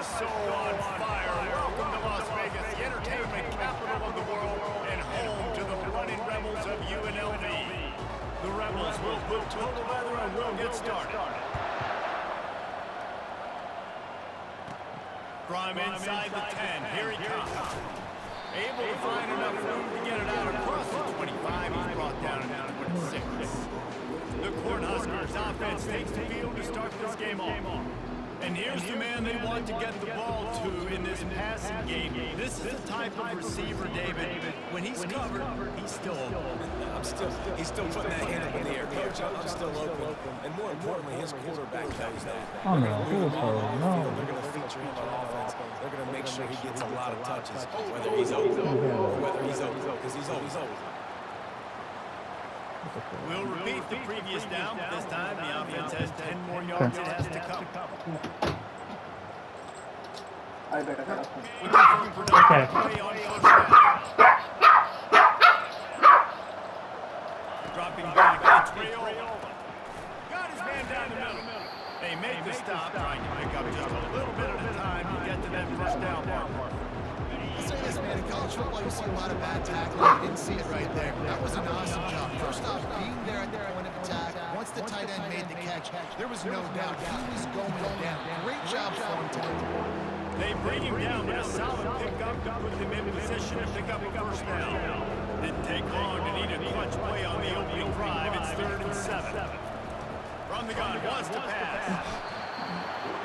is so on fire. Welcome to Las Vegas, the entertainment capital of the world and home to the running Rebels of UNLV. The Rebels will put total weather and we'll get started. From inside the 10, here he comes. Able to find enough room to get it out across the 25. He's brought down to 26. The Cornhuskers offense takes the field to start this game off. And here's the man they want to get the ball to in this passing game. This is the type of receiver, David. When he's covered, he's still open. He's still putting that hand up in the air. Coach, I'm still open. And more importantly, his quarterback knows that. Oh no, They're going to feature him on offense. They're going to make sure he gets a lot of touches, whether he's open or whether he's open, because he's always open. We'll repeat the previous down, but this time the offense has 10 more yards it has to come. Okay. Dropping back, it's Raiola. Got his man down the middle. They make the stop, trying to pick up just a little bit at a time to get to that first down mark. I'll say this, man, in college football, you see a lot of bad tackling. You didn't see it right there. That was an awesome job. First off, being there at the point of attack, once the tight end made the catch, there was no doubt he was going down. Great job for him tonight. They bring him down, but a solid pickup to put them in position to pick up a first down. Didn't take long to need a clutch play on the opening drive. It's 3rd and 7. From the gun, wants to pass.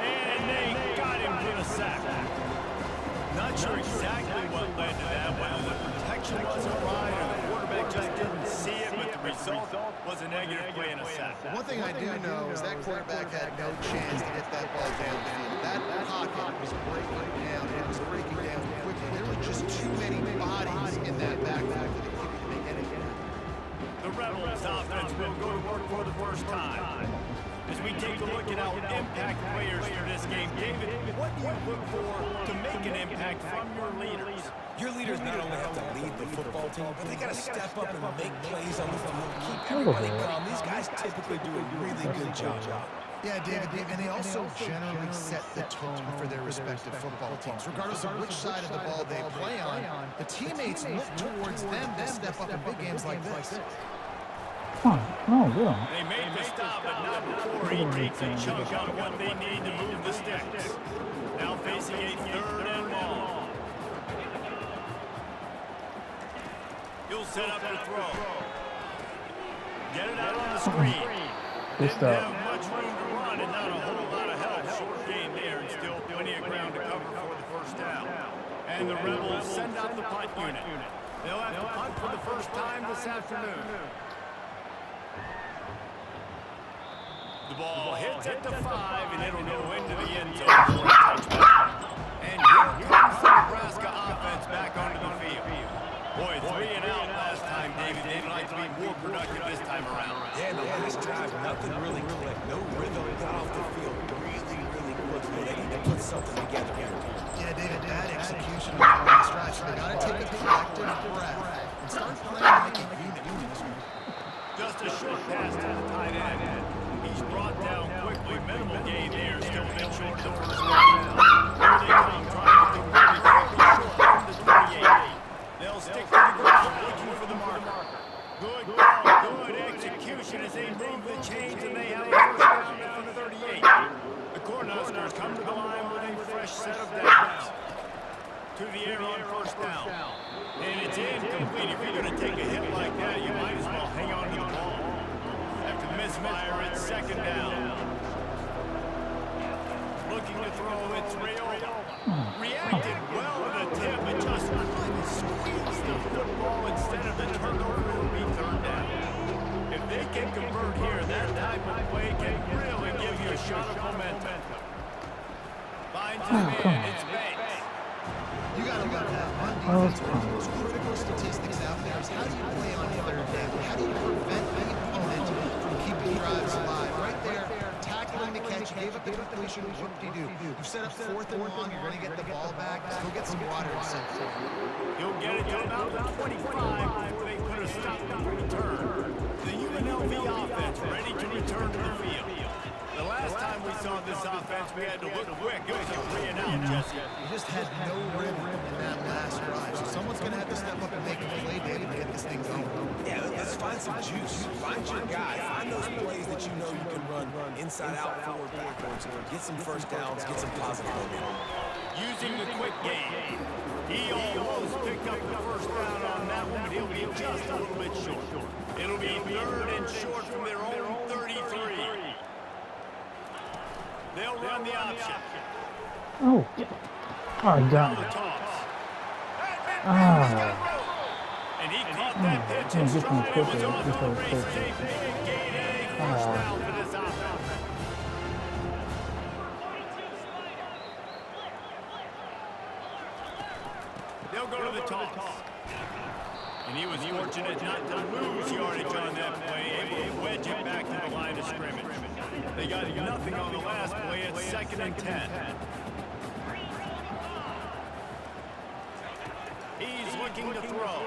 And they got him for the sack. Not sure exactly what led to that, whether the protection wasn't right or the quarterback just didn't see it, but the result was a negative play and a sack. One thing I do know is that quarterback had no chance to get that ball downfield. That pocket was breaking down. It was breaking down quickly. There were just too many bodies in that backfield for the keeper to make anything. The Rebels offense will go to work for the first time. As we take a look at our impact players for this game, David, what do you look for to make an impact from your leaders? Your leaders not only have to lead the football team, but they got to step up and make plays on the field, keep everybody calm. These guys typically do a really good job. Yeah, David, and they also generally set the tone for their respective football teams. Regardless of which side of the ball they play on, the teammates look towards them to step up in big games like this. No, good. They made the stop, but not before he takes a chunk on what they need to move the sticks. Now facing a 3rd and long. He'll set up the throw. Get it out on the screen. Didn't have much room to run and not a whole lot of help. Short game there and still plenty of ground to cover for the first down. And the Rebels send out the punt unit. They'll have to punt for the first time this afternoon. The ball hits at the 5, and it'll go into the end zone for a touchdown. And here comes the Nebraska offense back onto the field. Boy, 3 and out last time, David. They'd like to be more productive this time around. Yeah, the last drive, nothing really clicked. No rhythm. Got off the field really quickly. They need to put something together here. Yeah, David, bad execution on the last drive. So they got to take a collective breath and start playing to make a unit. Just a short pass to the tight end. He's brought down quickly. Minimal gain there. Still been short of the first down. Here they come, trying to do really quickly short from the 38. They'll stick to the ground, looking for the marker. Good ball, good execution as they move the chains, and they have a first down from the 38. The Cornhuskers come to the line with a fresh set of downs. To the air on first down. And it's incomplete. If you're going to take a hit like that, you might as well hang on to the ball. After the misfire, it's 2nd down. Looking to throw, it's Raiola. Reacted well to the tip, but just couldn't squeeze the football instead of the turnover. It'll be 3rd down. If they can convert here, that type of play can really give you a shot of momentum. Finds his man, it's Banks. You got to look at on defense. One of the most critical statistics out there is how do you play on 3rd down? How do you prevent the opponent from keeping drives alive? Right there, tackling the catch, gave up the completion, what do you do? You set up 4th and long, you're going to get the ball back. Let's go get some water and set. He'll get it to about the 25 before they put a stop to the return. The UNLV offense ready to return to the field. The last time we saw on this offense. We had to look quick. It was a 3 and out, Jesse. He just had no rhythm in that last drive. So someone's going to have to step up and make a play, David, to get this thing going. Yeah, let's find some juice. Find your guy. Find those plays that you know you can run inside out, forward, backwards. Get some first downs. Get some positive momentum. Using the quick game. He almost picked up the first down on that one, but he'll be just a little bit short. It'll be 3rd and short from their own 33. They'll run the option. Oh. Oh, God. And he caught that pitch and stride. It was off to a race. A big gain and a first down for this offense. They'll go to the toss. And he was fortunate not to lose yardage on that play, able to wedge it back to the line of scrimmage. They got nothing on the last play. It's 2nd and 10. He's looking to throw.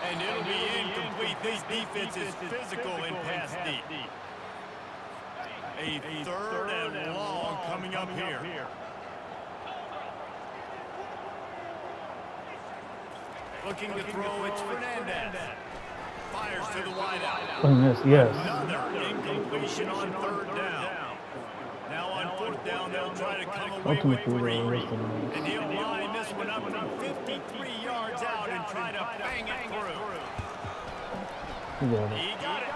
And it'll be incomplete. This defense is physical in pass deep. A 3rd and long coming up here. Looking to throw, it's Fernandez. Fires to the wideout. Oh, yes, yes. Another incompletion on 3rd down. Now on 4th down, they'll try to come away with 3. And he'll line this one up from 53 yards out and try to bang it through. He got it. He got it.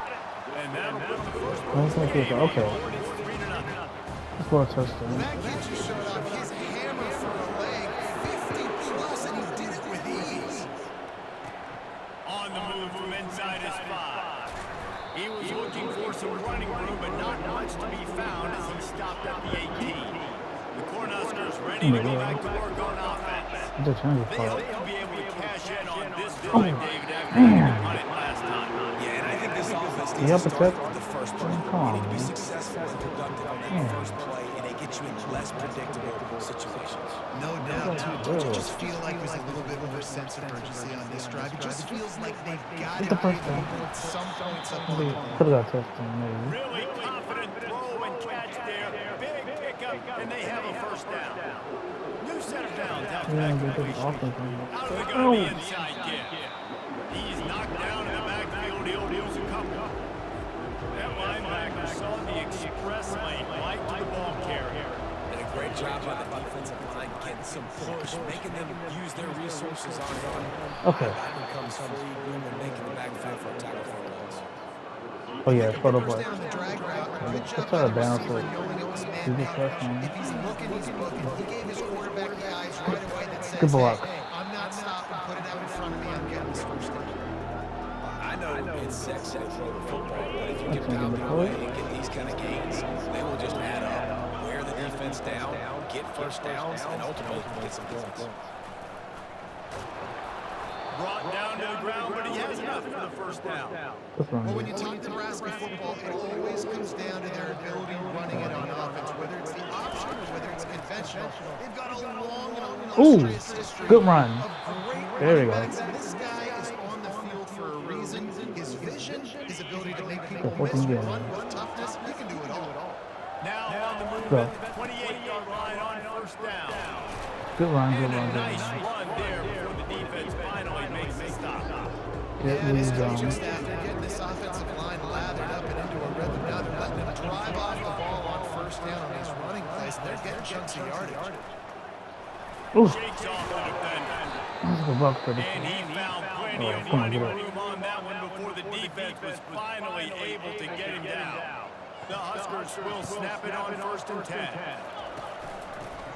And that'll put the first I was like, game okay. forward. It's 3-0. Score a touchdown. That kid just showed off his hammer for a leg, 50 plus, and he did it with ease. On the move from inside his 5. He was looking for some running room, but not much to be found as he stopped at the 18. The Cornhuskers ready to go back to work on offense. They're trying to They fight. hope to be able to cash in on this drive, David, after having to punt it last time. Yeah, and I think this offense The needs to upper start cut. with the first play. Come on, You need to be man. successful and productive on that first play, and they get you in less predictable situations. No doubt, too. Don't you just feel like there's a little bit more sense of urgency on this drive? It just feels like they've got Get to the be first able down. to put some points up on They the board. could have got a touchdown, maybe. Really confident throw and catch there. Big pickup, and they have a first down. New set of downs after Yeah, that they could completion. have offense. How do they go to the inside give? He's knocked down in the backfield. He'll lose a couple. That linebacker saw the express lane right to the ball carrier. And a great job by the defensive line getting some push, making them use their resources on him. Okay. Linebacker comes free, boom, and making the backfield for a tackle for a loss. Oh, yeah, photo First play. down the drag route. Good Let's job try by to the bounce receiver it. knowing it was Do the man first coverage. one. If he's looking, he's booking. He gave his quarterback the eyes right away that says, Good block. hey, I'm not stopping. Put it out in front of me. I'm getting this first down. I know it's sexy to throw the football, but if you That's get gonna pounded get the away play. and get these kind of gains, they will just add up. Wear the defense down, get first downs, and ultimately get some points. Brought down to the ground, but he has enough for the first down. That's wrong. Well, when you talk Nebraska football, it always comes down to their ability running it on offense, whether it's the option or whether it's conventional. They've got a long and illustrious history good run. of great There we go. running backs, and this guy is on the field for a reason. His vision, his ability to make people That's what miss, I'm getting. run with toughness, he can do it all. Now on the move Go. at the 28-yard line on first down. Good run, good And a run, good nice run. run there before the defense finally makes the stop. It Yeah, this was, coaching staff, they're getting this offensive line lathered up and into a rhythm. Now they're letting them drive off the ball on first down on these running plays, and they're getting chunks of yardage. ooh, Shakes off the defender. that's a buck for the And he found plenty Oh, of come on, running get up. room on that one before the defense was finally able to get him down. The Huskers will snap it on first and 10.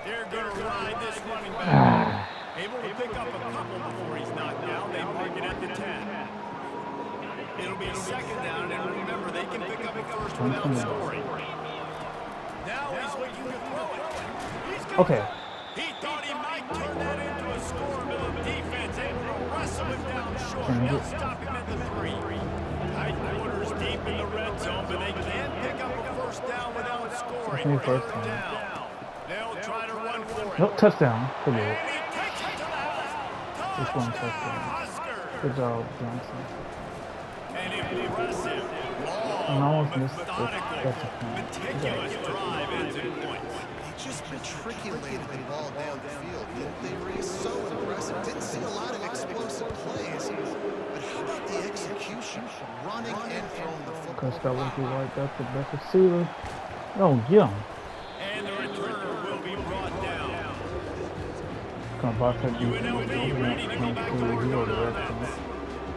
They're going to ride this running back. Able to pick up a couple before he's knocked down. They mark it at the 10. It'll be a second down, and remember, they can pick up a first without scoring. Now he's looking to throw it. He's got Okay. He thought he might turn that into a score, but the defense able to wrestle him down short. Trying to They'll get- stop him at the 3. Tight quarters deep in the red zone, but they can't pick up a first down without scoring. Definitely first Third down. down. They'll try to run for it. Nope, touchdown. Good And job. he takes it to the house. This one Touchdown, touchdown. Huskers. Good job, Johnson. And An impressive, And I almost long, missed the methodical, that's a point. meticulous drive ends in points. They just matriculated the ball down the field, didn't they, Reese? So impressive. Didn't see a lot of explosive plays, but how about the execution? Running and throwing the football. Because that would be right. That's the best receiver. Oh, yeah. And the returner will be brought down. Gonna box that dude. UNLV ready to go back to work He on already offense.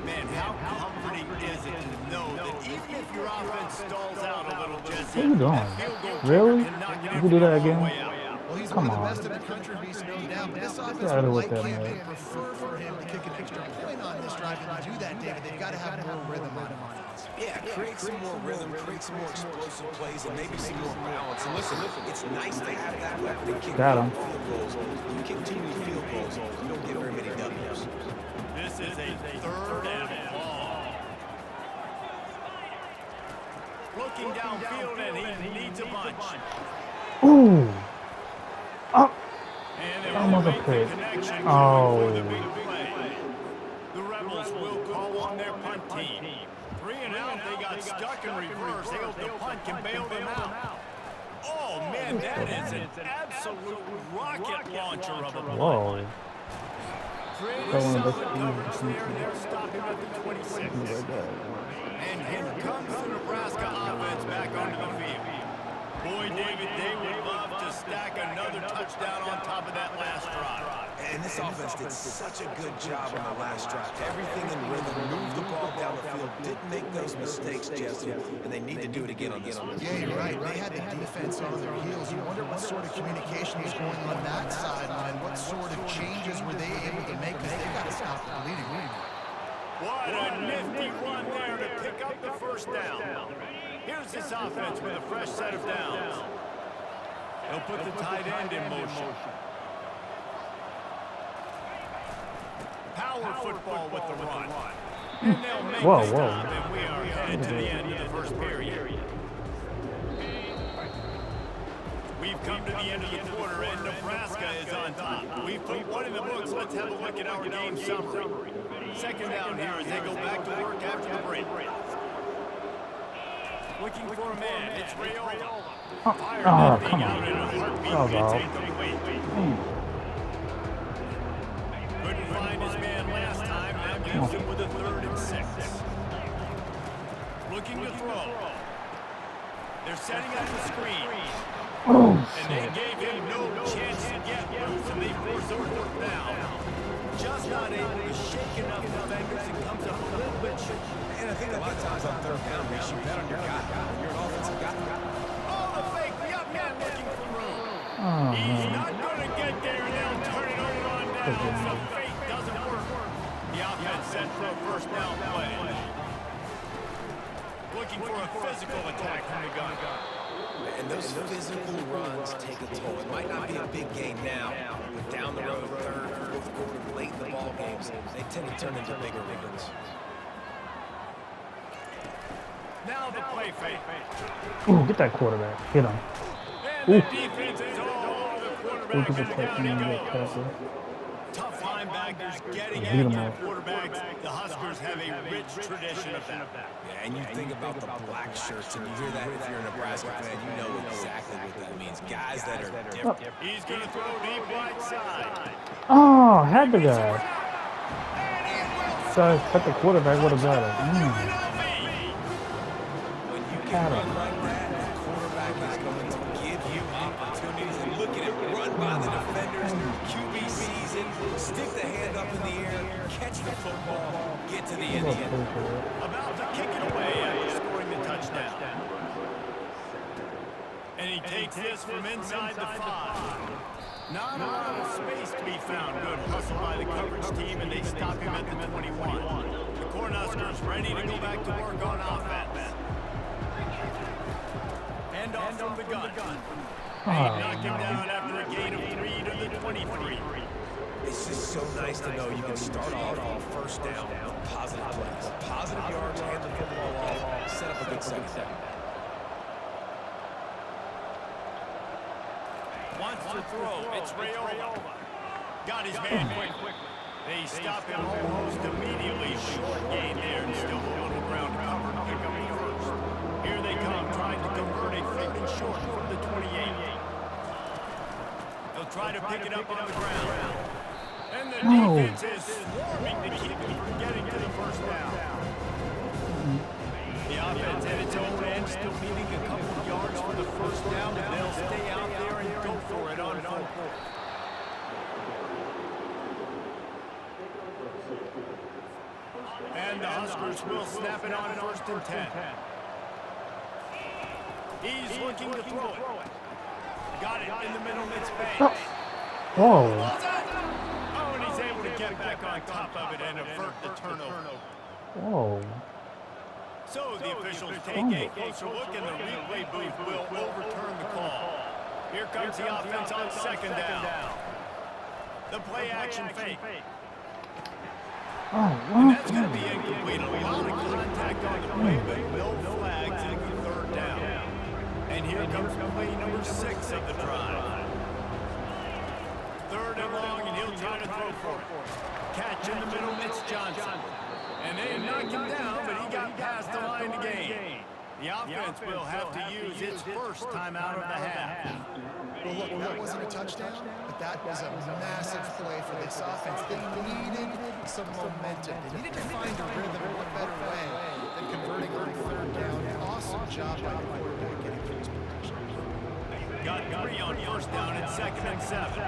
Man, how comforting is it to know that even if your offense stalls out a little, Jesse, What are you doing? that field goal kicker Really? can knock it You in can do from that a long again? way out. Well, he's Come one of the on. best in the country, Reese, no doubt, but this offense Get out of would with like that, him man. and prefer for him to kick an extra point on this drive. And to do that, David, they've got to have more rhythm on offense. Yeah, create some more rhythm, create some more explosive plays, and maybe some more balance. And listen, it's nice to have that weapon to kick Got him. field goals. You kick too many field goals, you don't get very many W's. This is a 3rd and long. Looking downfield, and he needs a bunch. Ooh. Oh. And they Almost will a make the pick. connection Oh. for the big play. The Rebels will call on their punt team. 3 and out, they got stuck in reverse. They hope the punt can bail them out. Oh, man, that is an absolute rocket launcher of a play. Whoa. Creating That one solid looks coverage easy. there, and they're stopping at the 26. Right there. And here comes the Nebraska offense back onto the field. Boy, David, they would love to stack another touchdown on top of that last drive. And this offense did such a good job on the last drive. Everything in rhythm, moved the ball down the field, didn't make those mistakes, Jesse, and they need to do it again on this one. Yeah, you're right. They had the defense on their heels. You wonder what sort of communication was going on that sideline. What sort of changes were they able to make? Because they got to stop the bleeding. What a nifty run there to pick up the first down. Here's this offense with a fresh set of downs. They'll put the tight end in motion. Power football with the run. And they'll make Whoa, the whoa. stop, and we are headed to the end of the first period. We've come to the end of the quarter, and Nebraska is on top. We've put one in the books. Let's have a look at our game summary. Second down here as they go back to work after the break. Looking for a man. It's Rayola. Fired that thing come out on. in a heartbeat. That was It's off. incomplete. Couldn't find his man last time. That leaves him with a 3rd and 6. Looking to throw. They're setting up the screen. Oh, And they gave him no chance to get loose, and they forced a 4th down. Just not able to shake enough defenders. It comes up a little bit short. And I think a lot of times on 3rd down, you should bet on your guy. When you're an offensive guy. Oh, the fake. The up man looking for room. oh He's man. not going to get there, and they'll turn it over on down. So fake doesn't work. The offense set for a 1st down play. Looking for a physical attack from the gun. And those physical runs take a toll. It might not be a big game now, but down the road, 3rd, 4th quarter, late in the ball games, they tend to turn into bigger runs. Now the play fake. Ooh, get that quarterback. Hit him. And the defense is all over the Ooh, quarterback, get the and down he that goes. tackle. Tough linebackers getting Beat 'em after up. quarterbacks. The Huskers have a rich tradition of that. Yeah, and you think about the black shirts, and you hear that if you're a Nebraska fan, you know exactly what that means. Guys that are different. He's going to throw deep right side. Oh, had the guy. So cut the quarterback would have got it. When you can Got run him. like that, the quarterback is going to give you opportunities. And look at it, run by the defenders, QB season, stick the hand up in the air, catch the football, get to the end of it. About to kick it away after scoring the touchdown. And he takes this from inside the 5. Not a lot of space to be found. Good hustle by the coverage team, and they stop him at the 21. The Cornhuskers ready to go back to work on offense. Hand off from the gun. They knock him down after a gain of 3 to the 23. It's just so nice to know you can start off on 1st down with positive plays. Positive yards, hand the football off, set up a good second down. Wants to throw. It's Rayola. Got his man quick. They stop him almost immediately. Short gain there, and still a little ground to They'll try to pick it up on the ground. And the No. defense is swarming to keep them from getting to the first down. The offense at its own end, still needing a couple of yards for the first down, but they'll stay out there and go for it on 4. And the Huskers will snap it on 1st and 10. He's looking to throw it. Got it in the middle mid-space. Whoa. Oh, and he's able to get back on top of it and avert the turnover. Whoa. So the officials take a closer look, and the replay booth will overturn the call. Here comes the offense on 2nd down. The play action fake. Oh, And that's going to what? be incomplete. A lot of contact on the play, but no flags in the 3rd down. And here comes play number 6 of the drive. 3rd and long, and he'll try to throw for it. Catch in the middle, Mitch Johnson. And they knocked him down, but he got past the line to gain. The offense will have to use its first timeout of the half. Well, look, that wasn't a touchdown, but that was a massive play for this offense. They needed some momentum. They needed to find a rhythm in what better way than converting on 3rd down. Awesome job by the quarterback getting to his position. Got 3 on 1st down and 2nd and 7.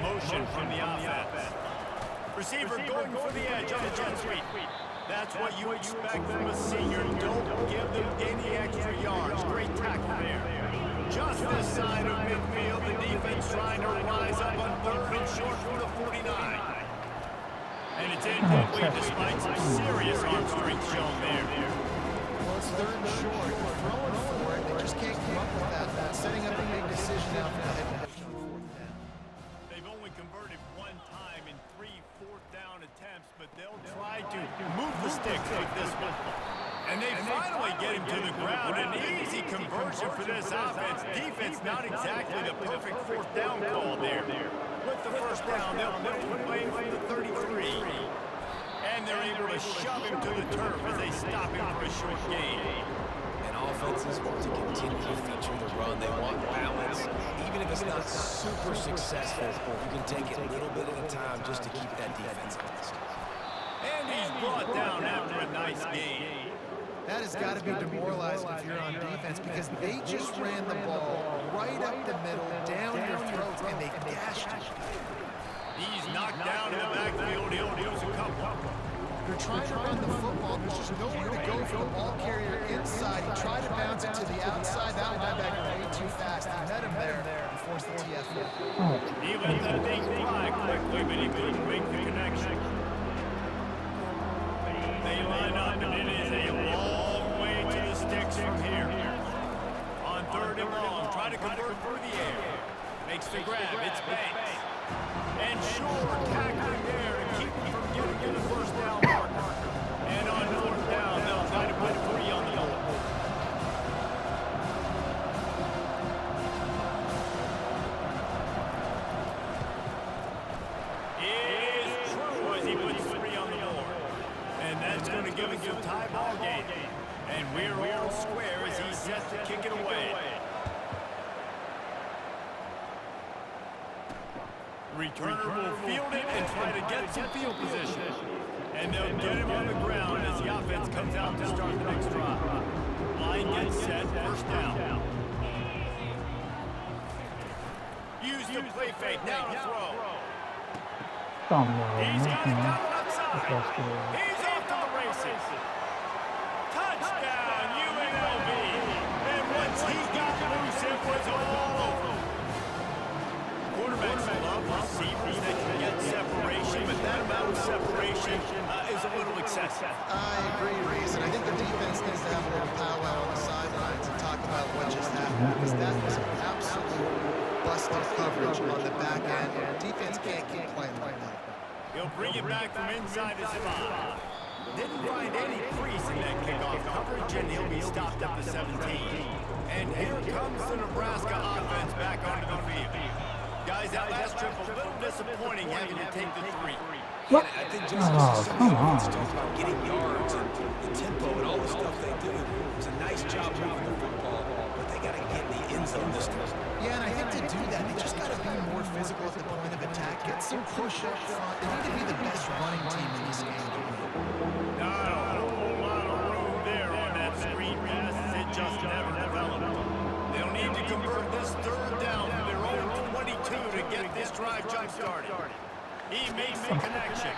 Motion from the offense. Receiver going for the edge on the jet sweep. That's what you expect from a senior. Don't give them any extra yards. Great tackle there. Just this side of midfield, the defense trying to rise up on 3rd and short from the 49. And it's incomplete despite some serious arm strength shown there. Well, it's 3rd and short. They're throwing for it. They just can't come up with that. Setting up a big decision now for the head coach on 4th down. They've only converted 1 time in 3 4th down attempts, but they'll try to move the sticks with this one. And they finally get him to the ground. An easy conversion for this offense. Defense not exactly the perfect 4th down call there. With the first down, they'll put him away from the 33. And they're able to shove him to the turf as they stop him for a short gain. And offenses want to continue to feature the run. They want balance. Even if it's not super successful, you can take it a little bit at a time just to keep that defense honest. And he's brought down after a nice gain. That has got to be demoralizing if you're on defense because they just ran the ball right up the middle, down your throats, and they gashed you. He's knocked down in the backfield. He'll lose a couple. They're trying to run the football. There's just nowhere to go for the ball carrier inside. He tried to bounce it to the outside. That linebacker way too fast. He met him there and forced the TFL. He let that thing fly quickly, but he couldn't make the connection. They line up, and it is a long way to the sticks from here. On 3rd and long, try to convert through the air. Makes the grab, it's Banks. And Shore tackling there to keep him from getting to the first down marker. And on 4th down, they'll try to put 3 on the board. It is true as he puts 3 on the board. And that's going to give us a tie ball game. And we're all square as he's set to kick it away. Returner will field it and try to get some field position. And they'll get him on the ground as the offense comes out to start the next drive. Line gets set, 1st down. Use the play fake, now to throw. Come on, He's got it man. down outside. That's good. He's off to the races. Touchdown, UNLV. And once he got loose, it was all over. Quarterbacks love receivers that can get separation, but that amount of separation is a little excessive. I agree, Reese, and I think the defense needs to have a little powwow on the sidelines and talk about what just happened because that was absolute busted coverage on the back end. Defense can't keep playing like that. He'll bring it back from inside his 5. Didn't find any crease in that kickoff coverage, and he'll be stopped at the 17. And here comes the Nebraska offense back onto the field. Guys, that last trip a little disappointing having to take the 3. What? I think just Oh, so come many on. offenses talk about getting yards and the tempo and all the stuff they do. It's a nice job moving the football, but they got to get in the end zone this time. Yeah, and I think to do that, they just got to be more physical at the point of attack, get some push up front. They need to be the best running team in this game. Not a whole lot of room there on that screen pass. It just never developed. They'll need to convert this third down to their own 22 to get this drive jump-started. He makes the connection.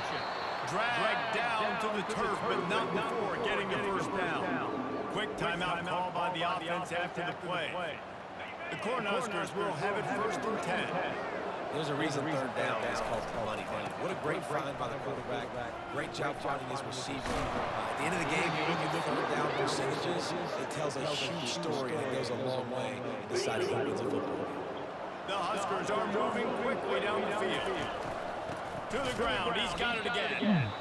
Dragged down to the turf, but not before getting the first down. Quick timeout call by the offense after the play. The Cornhuskers will have it 1st and 10. There's a reason third down is called money down. What a great find by the quarterback. Great job finding his receiver. At the end of the game, you look at the third down percentages, it tells a huge story and it goes a long way in deciding who wins a football game. The Huskers are moving quickly down the field. To the ground, he's got it again.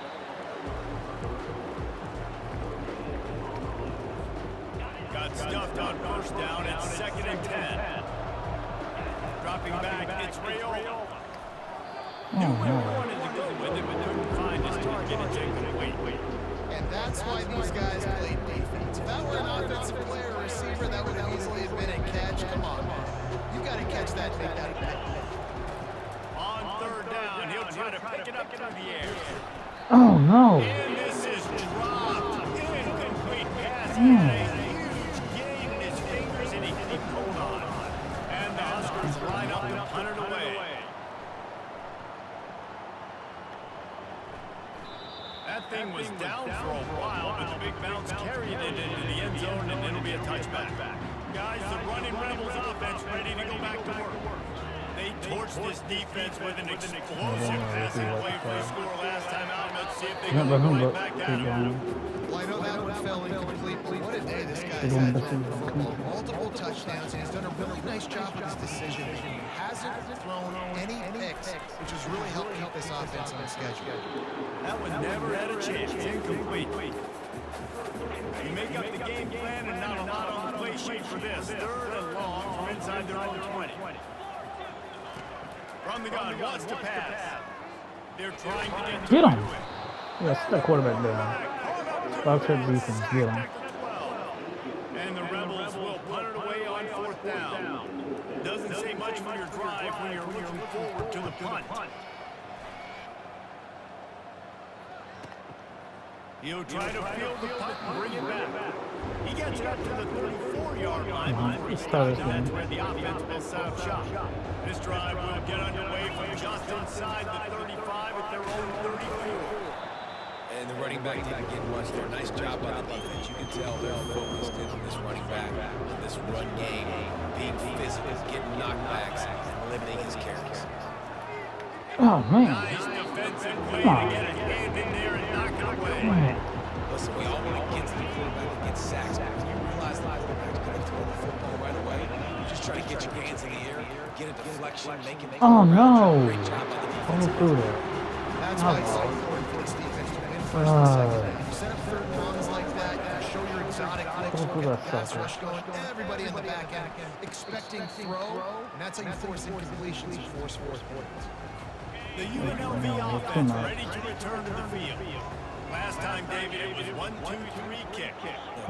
Got stuffed on first down, it's 2nd and 10. Dropping back, it's Rayola. Knew where he wanted to go with it, but couldn't find his target. It's incomplete. And that's why these guys played defense. If that were an offensive player or receiver, that would have easily have been a catch. Come on, man. You got to catch that and make that a pick. On third down, he'll try to pick it up through the air. Oh no! And this is dropped. Incomplete pass. He had a huge gain in his fingers, and he couldn't hold on. And the Huskers line up to punt it away. That thing was down for a while, but the big bounce carried it into the end zone, and it'll be a touchback. Guys, the running Rebels offense ready to go back to work. They torched this defense with an explosive passing play for the score last time out. Let's see if they can go right back at him. Well, I know that one fell incomplete. What a day this guy's had throwing the football. Multiple touchdowns. He's done a really nice job with his decision making. He hasn't thrown any picks, which has really helped keep this offense on schedule. That one never had a chance. Incomplete. You make up the game plan and not a lot on the play sheet for this. 3rd and long from inside their own 20. From the gun, wants to pass. They're trying to get Get him! to it. Yeah, sit that quarterback down. Box head defense, get him. And the Rebels will punt it away on 4th down. Doesn't say much for your drive when you're looking forward to the punt. He'll try to field the punt and bring it back. He gets it up to the 34-yard line before he stops. That's where the offense will set up shop. This drive will get underway from just inside the 35 at their own 34. And the running back didn't get much there. Nice job by the defense. You can tell they're focused in on this running back, on this run game, being physical, getting knockbacks, and limiting his carries. Oh man! Nice defensive play to get a hand in there and knock it away. Listen, we all want to get to the quarterback and get sacks, but when you realize the quarterback's going to throw the football right away, you just try to get your hands in the air, get a deflection, make it. Oh no! Great job by the defense. Almost through there. That's why it's so important for this defense to win 1st and 2nd down. You set up 3rd downs like that, you show your exotic looks, get the pass rush going, everybody in the back end expecting throw, and that's how you force incompletions and force 4th points. The UNLV offense ready to return to the field. Last time, David, it was 1-2-3 kick.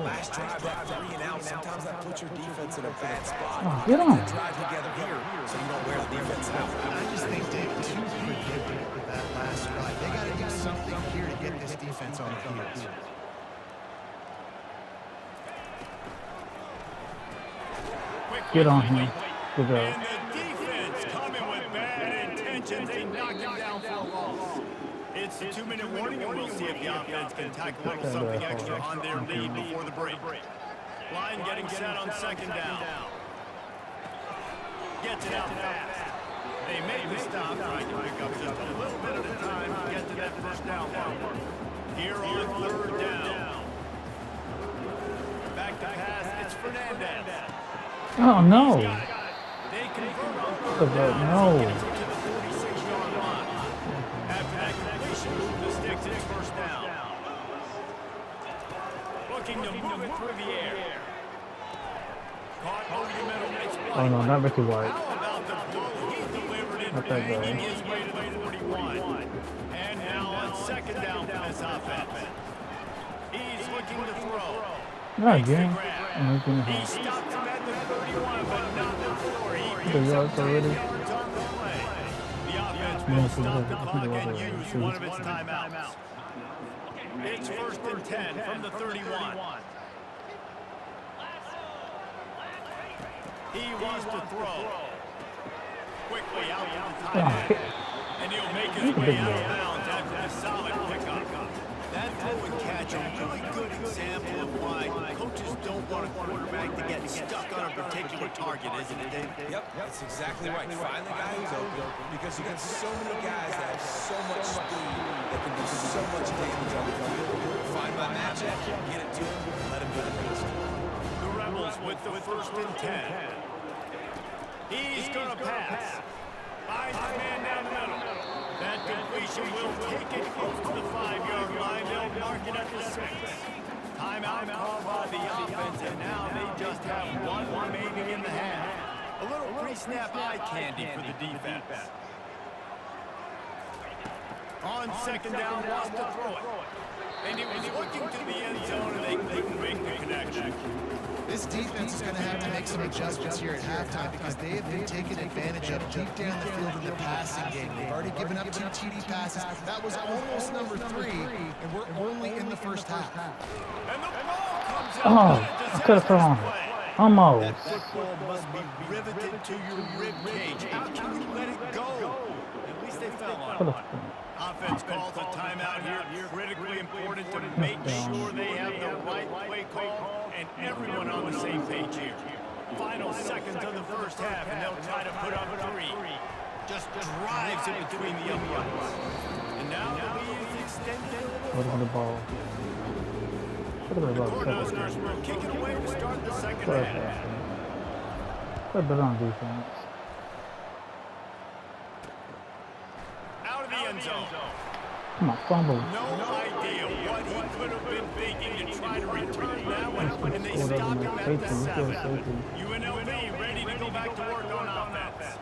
Last drive, that 3 and out, sometimes that puts your defense in a bad spot. Oh, get on! Drive together here so you don't wear the defense out. I just think, David, too predictable with that last drive. They got to do something here to get this defense on their heels. Get on him. Good job. And the defense coming with bad intentions. They knock him down for a loss. It's the 2-minute warning, and we'll see if the offense can tack a little something extra on their lead before the break. Line getting set on 2nd down. Gets it out fast. They made the stop, trying to pick up just a little bit at a time to get to that 1st down line. Here on 3rd down. Back to pass, it's Fernandez. Oh no! They convert on 3rd Oh, down. no. Gets it to the 46-yard line. After that completion, move the sticks, it's 1st down. Looking to move it through the air. Caught over the middle. It's White. Oh no, not Ricky White. How about the blow he delivered it, Not that guy. making his way to the 41. And now on 2nd down for this offense. He's looking to throw. Not again. Grab. Oh, he's gonna He have. stopped him at the 31, but not before. He The yards already. yards on the play. The offense Yeah, will so stop look, the I think clock it was and already. use So one it's- of its timeouts. It's 1st and 10 from the 31. He wants to throw. Quickly out to the tight end. And he'll make his way out of bounds after a solid pickup. That throw and catch a really good example of why coaches don't want a quarterback to get stuck on a particular target, isn't it, Dave? Yep, that's exactly right. Find the guy who's open because you got so many guys that have so much speed that can do so much damage on the field. Find my matchup, get it to him, let him do the rest. The Rebels with the 1st and 10. He's going to pass. Finds his man down the middle. That completion will take it close to the 5-yard line. They'll mark it at the 6. Timeout called by the offense, and now they just have one remaining in the half. A little pre-snap eye candy for the defense. On 2nd down, wants to throw it. And it was looking to the end zone, and they couldn't make the connection. This defense is going to have to make some adjustments here at halftime because they have been taken advantage of deep down the field in the passing game. They've already given up 2 TD passes. That was almost number 3, and we're only in the first half. And the ball comes out. Oh, I could have thrown it. Almost. That football must be riveted to your rib cage. How can you let it go? At least they fell on Could it. have. Offense calls a timeout here. Critically important to make sure they have the right play call and everyone on the same page here. Final seconds of the first half, and they'll try to put up 3. Just drives it between the uprights. And now the lead is extended. What about the ball? Should have been about Cornhuskers 7. will kick it away to start the second Could half. have been on defense. Out of the end zone. Come on, fumble. No idea what he could have been thinking to try to return that one, and they Scored stop over him my at safety. the He was 7. safety. UNLV ready to go back to work on offense.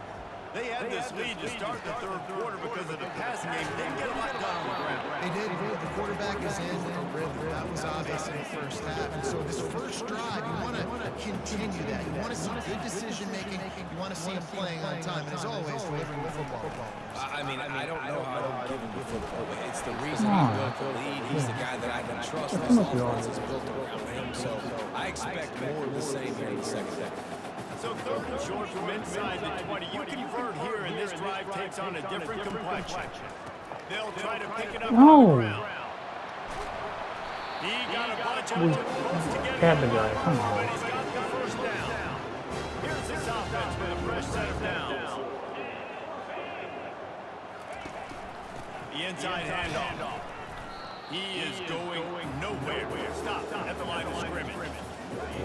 They had this lead to start the 3rd quarter because of the passing game. Didn't get a lot done on the ground. They did. The quarterback is in a rhythm. That was obvious in the first half. And so this first drive, you want to continue that. You want to see good decision-making. You want to see him playing on time. And as always, delivering the football. I mean, I don't know how to give him the football, but it's the reason he built the lead. He's the guy that I can trust. This offense is built around him, so I expect more of the same here in the second half. So 3rd and short from inside the 20. You convert here, and this drive takes on a different complexion. They'll try to pick it up on the ground. He got a bunch of them close to getting Had the it, guy. Come but on. he's got the first down. Here's this offense with a fresh set of downs. The inside handoff. He is going nowhere. Stop at the line of scrimmage.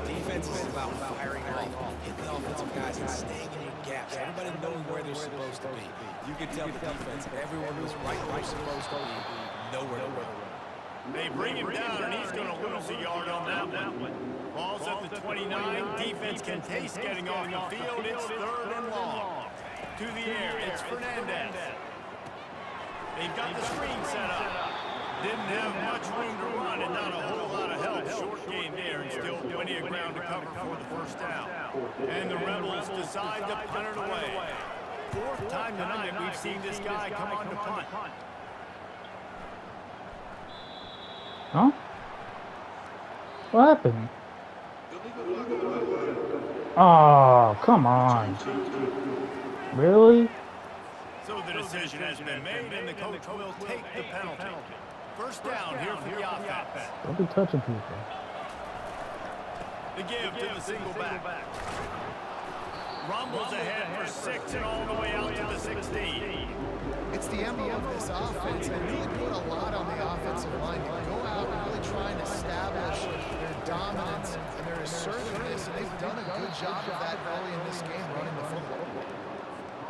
Defense is about firing off, hitting the offensive guys and staying in your gaps. Everybody knowing where they're supposed to be. You can tell the defense, everyone was right where they're supposed to be, nowhere to run. They bring him down, and he's going to lose a yard on that one. Ball's at the 29. Defense can taste getting off the field. It's 3rd and long. To the air, it's Fernandez. They've got the screen set up. Didn't have much room to run and not a whole lot of help. Short game there and still plenty of ground to cover for the first down. And the Rebels decide to punt it away. 4th time tonight we've seen this guy come on to punt. Huh? What happened? Oh, come on. Really? So the decision has been made, and the coach will take the penalty. First down here for the offense. Don't be touching people. The give to the single back. Rumbles ahead for 6 and all the way out to the 16. It's the MO of this offense. They really put a lot on the offensive line to go out and really try and establish their dominance and their assertiveness. And they've done a good job of that early in this game, running the football.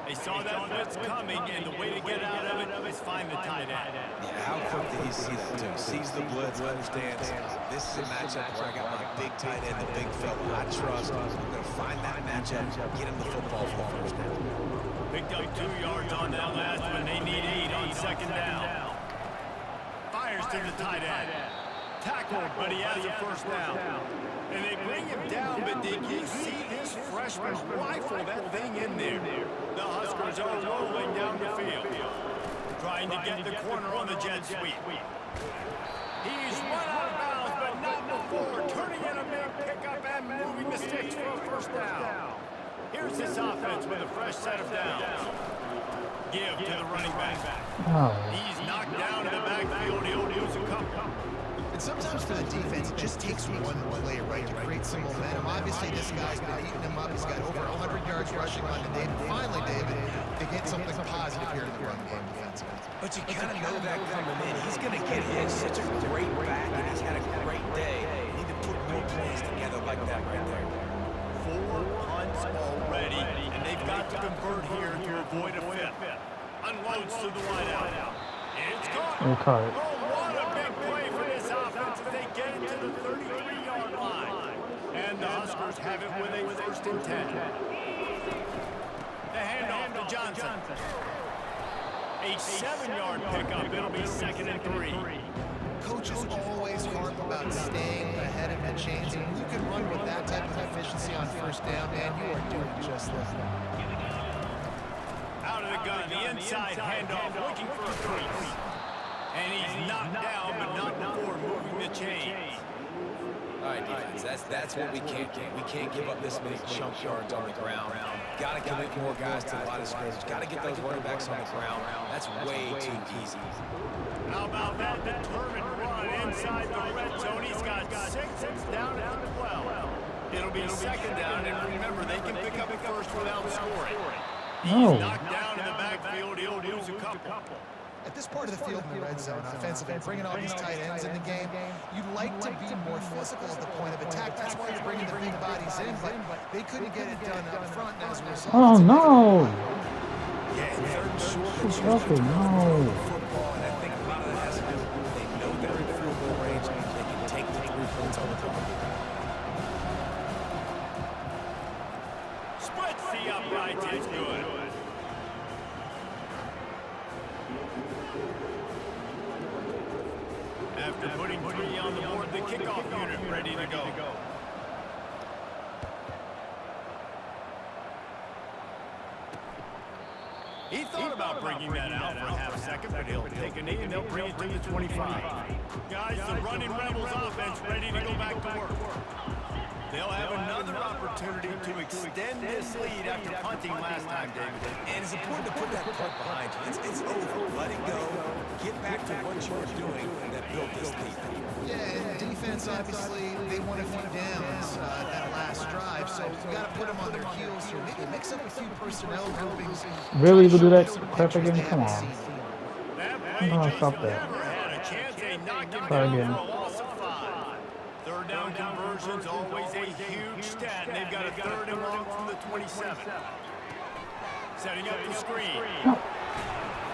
They saw that blitz coming, and the way to get out of it is find the tight end. Yeah, how quick did he see that too? Sees the blitz, understands this is a matchup where I got my big tight end, the big fella I trust. I'm going to find that matchup, get him the football for the first down. Picked up 2 yards on that last one. They need 8 on 2nd down. Fires to the tight end. Tackled, but he has a first down. And they bring him down, but did you see this freshman rifle that thing in there? The Huskers are rolling down the field, trying to get the corner on the jet sweep. He's run out of bounds, but not before turning in a big pickup and moving the sticks for a first down. Here's this offense with a fresh set of downs. Give to the running back. Oh. He's knocked down in the backfield. He'll lose a couple. And sometimes for the defense, it just takes one play, right, to create some momentum. Obviously, this guy's been eating him up. He's got over 100 yards rushing on the day. Finally, David, to get something positive here in the run game defensively. But you kind of know that coming in. He's going to get his. Such a great back, and he's had a great day. You need to put more plays together like that right there. 4 punts already, and they've got to convert here to avoid a fifth. Unloads to the wideout. It's caught. Caught it. Oh, what a big play for this offense as they get it to the 33-yard line. And the Huskers have it with a first and 10. The handoff to Johnson. A 7-yard pickup. It'll be 2nd and 3. Coaches always harp about staying ahead of the chains, and you can run with that type of efficiency on first down, man. You are doing just that. Out of the gun, the inside handoff, looking for a crease. And he's knocked down, but not before moving the chains. All right, defense, that's what we can't do. We can't give up this many chunk yards on the ground. Got to commit more guys to a lot of scrimmage. Got to get those running backs on the ground. That's way too easy. How about that determined run inside the red zone? He's got 6. It's down at the 12. It'll be 2nd down, and remember, they can pick up a first without scoring. He's knocked down in the backfield. He'll lose a couple. At this part of the field in the red zone offensively, bringing all these tight ends in the game, you'd like to be more physical at the point of attack. That's why you're bringing the big bodies in, but they couldn't get it done up front as a result. Oh no! Yeah, and 3rd and short. Okay, no. Football, and I think a lot of that has to do with they know they're in field goal range and they can take the 3 points on the field. Splits the uprights. It's good. After putting 3 on the board, the kickoff unit ready to go. He thought about bringing that out for a half second, but he'll take a knee and they'll bring it to the 25. Guys, the running Rebels offense ready to go back to work. They'll have another opportunity to extend this lead after punting last time, David. And it's important to put that punt behind you. It's over. Let it go. Get back to what you were doing that built this lead. Yeah, and defense, obviously, they won a few downs that last drive, so you got to put them on their heels here. Maybe mix up a few personnel groupings. Really, you do that crap again? Come on. That I'm gonna stop never that. had a chance. They knocked him Try down again. for a loss of 5. 3rd down conversions, always a huge stat. And they've got a 3rd and long from the 27. Setting up the screen.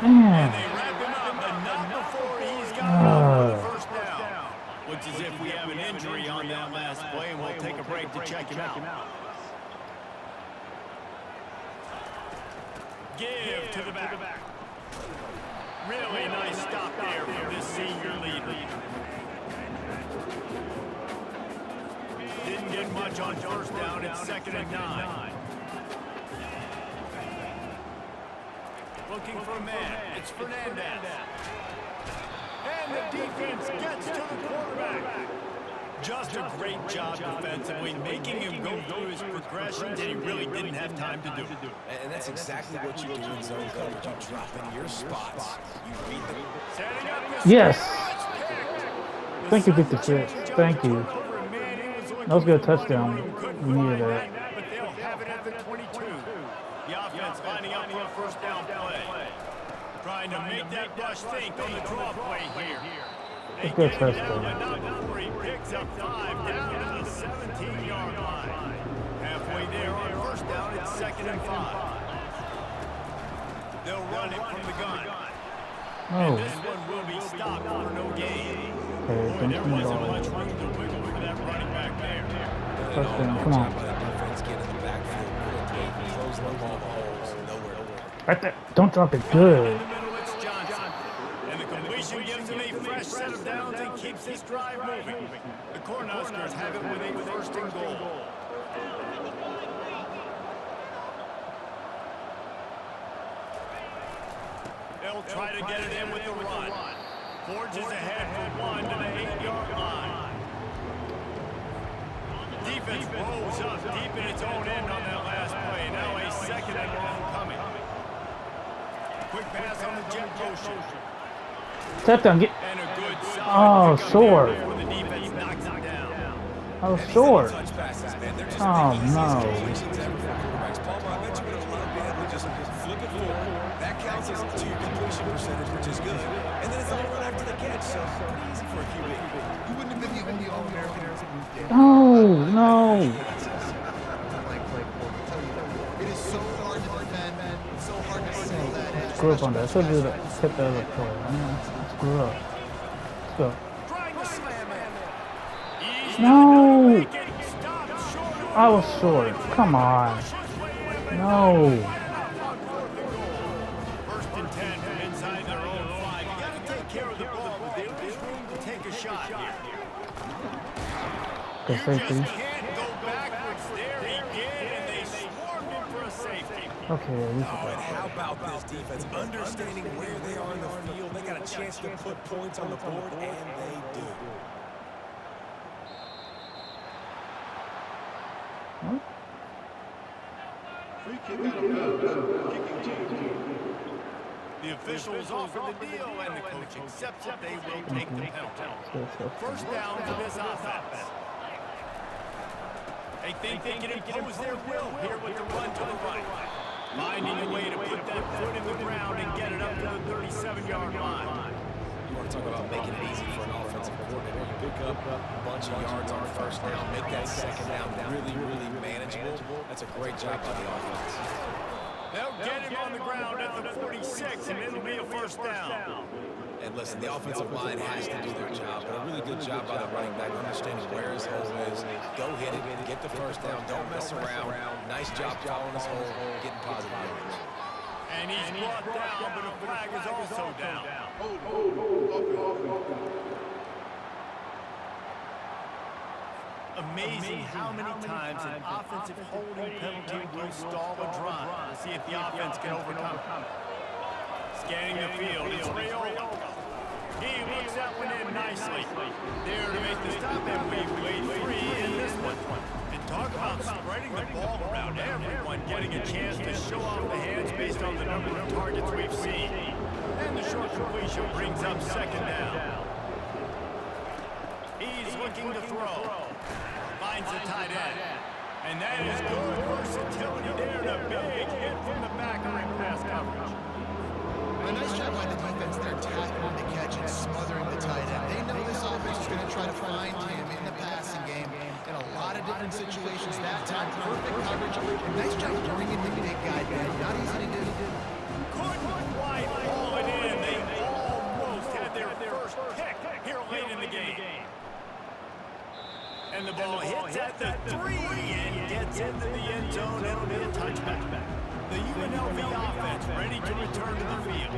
And they Damn. wrap him up, but not before he's got enough for the first down. Looks as if we have an injury on that last play, and we'll take a break to check him out. Give to the back. Really nice stop there from this senior leader. Didn't get much on first down. It's 2nd and 9. Looking for a man. It's Fernandez. And the defense gets to the quarterback. Just a great job defensively, making him go through his progressions, and he really didn't have time to do it. And that's exactly what you do in zone coverage. You drop in your spots. You read them. Setting up this Yes. screen. Thank you, 56. Thank you. That was a good touchdown. We needed that. But they'll have it at the 22. The offense lining up for a first down play. Trying to make that rush think on the draw play here. They Good get it down, touchdown. but not before he picks up 5 down to the 17-yard line. Halfway there on first down, it's 2nd and 5. They'll run it from the gun. Oh, This one will be stopped for no gain. okay, Boy, don't there come wasn't down. much room to wiggle for that running back there. Touchdown, come on. Defense get in the backfield quickly, close them all the holes, nowhere. Right there. Don't drop it. Good. In the middle, it's Johnson. And the completion gives him a fresh set of downs and keeps this drive moving. The Cornhuskers have it with a first and goal. They'll try to get it in with the run. Forges ahead for one to the 8-yard line. Defense blows up deep in its own end on that last play. Now a second and long coming. Quick pass on the jet motion. Touchdown, get. And a good Oh, solid short. before the defense knocks it down. Oh, short. Touch passes, man. They're just Oh, the easiest no. completions ever for quarterbacks. Palmer, I bet you would have loved being able to just flip it forward. That counts as to your completion percentage, which is good. And then it's all run after the catch, so pretty easy for a QB. You wouldn't have been the only All-American. Oh, no. It is so hard to defend, man. It's so hard to seal that edge. Screw up on that. I should have just kept that other play. I mean, screw up. Let's go. Trying to slam it. He's No. not gonna make it. Stopped short of I was short. Come on. No. First and 10 from inside their own 5. You gotta take care of the ball, but there is room to take a shot here. Good You safety. just can't go backwards. There he did, and they swarmed him for a safety. Okay, at least Oh, and how about this defense? Understanding where they are in the field. They got a chance to put points on the board, and they do. The officials offer the deal, and the coach accepts it. They will take the penalty. First down for this offense. They think they can impose their will here with the run to the right. Finding a way to put that foot in the ground and get it up to the 37-yard line. You want to talk about making it easy for an offensive coordinator. You pick up a bunch of yards on first down, make that second down really, really manageable. That's a great job by the offense. They'll get him on the ground at the 46, and it'll be a first down. And listen, the offensive line has to do their job, but a really good job by the running back, understanding where his hole is. Go hit it, get the first down, don't mess around. Nice job following his hole, getting positive yards. And he's brought down, but a flag is also down. Amazing how many times an offensive holding penalty will stall a drive. We'll see if the offense can overcome it. Scanning the field, it's Raiola. He looks that one in nicely. There to make the stop, and we played free in this one. And talk about spreading the ball around, everyone getting a chance to show off the hands based on the number of targets we've seen. And the short completion brings up second down. He's looking to throw. Finds the tight end. And that is good versatility there, and a big hit from the backer in pass coverage. A nice job by the defense there, tackling the catch and smothering the tight end. They know this offense is going to try to find him in the passing game in a lot of different situations. That time, perfect coverage. And nice job bringing the big guy down. Not easy to do. Couldn't quite haul it in. They almost had their first pick here late in the game. And the ball hits at the 3 and gets into the end zone. It'll be a touchback. The UNLV offense ready to return to the field.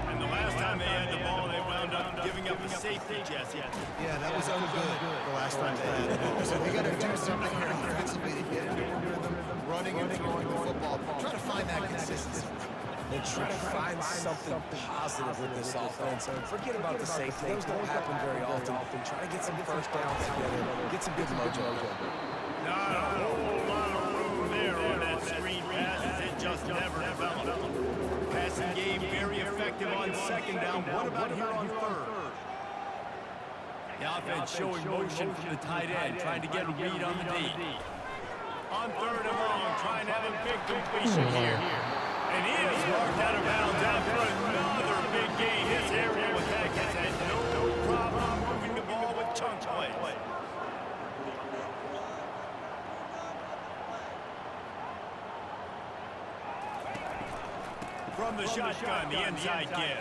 And the last time they had the ball, they wound up giving up a safety, Jesse. Yeah, that was ungood the last time they had it. So they got to do something here offensively to get into a rhythm, running and throwing the football. Try to find that consistency. And try to find something positive with this offense. Forget about the safety. Those don't happen very often. Try to get some first downs together. Get some good mojo. Not a whole lot of room there on that screen pass. It just never developed. Passing game very effective on second down. What about here on third? The offense showing motion from the tight end, trying to get a read on the D. On third and long, trying to have a big completion here. And he is marked out of bounds after another big gain. This area with that has had no problem moving the ball with chunk plays. From the shotgun, the inside give.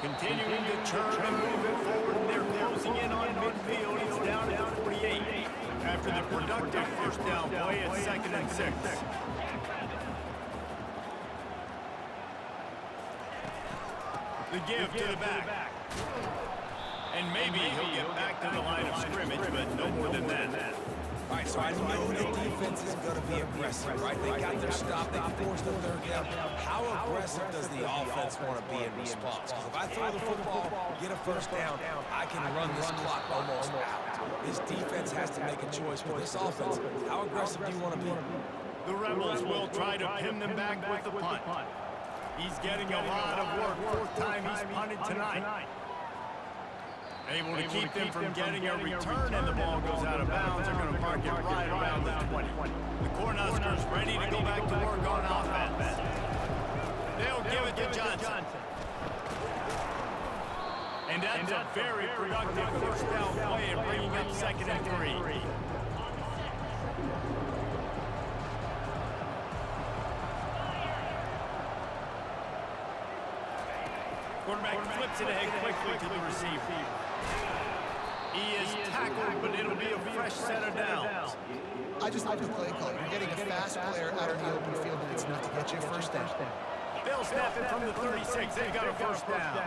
Continuing to churn and move it forward, and they're closing in on midfield. It's down at the 48. After the productive first down play at 2nd and 6. The give to the back. And maybe he'll get back to the line of scrimmage, but no more than that. All right, so I know the defense is going to be aggressive, right? They got their stop. They forced the third down. How aggressive does the offense want to be in response? Because if I throw the football, get a first down, I can run this clock almost out. This defense has to make a choice for this offense. How aggressive do you want to be? The Rebels will try to pin them back with the punt. He's getting a lot of work. Fourth time he's punted tonight. Able to keep them from getting a return, and the ball goes out of bounds. They're going to park it right around the 20. The Cornhuskers ready to go back to work on offense. They'll give it to Johnson. And that's a very productive first down play and bringing up 2nd and 3. Quarterback flips it ahead quickly to the receiver. He is tackled, but it'll be a fresh set of downs. I just love the play call. You're getting a fast player out of the open field, and it's enough to get you a first down. They'll snap it from the 36. They've got a first down.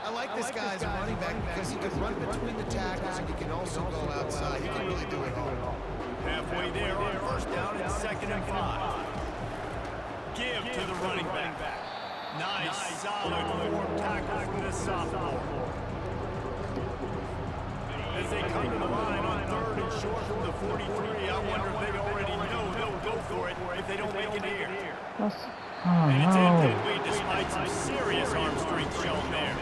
I like this guy as a running back because he can run between the tackles and he can also go outside. He can really do it all. Halfway there on first down, it's 2nd and 5. Give to the running back. Nice, solid form tackle from this sophomore. As they come to the line on 3rd and short from the 43, I wonder if they already know they'll go for it if they don't make it here. And it's incomplete despite some serious arm strength shown there.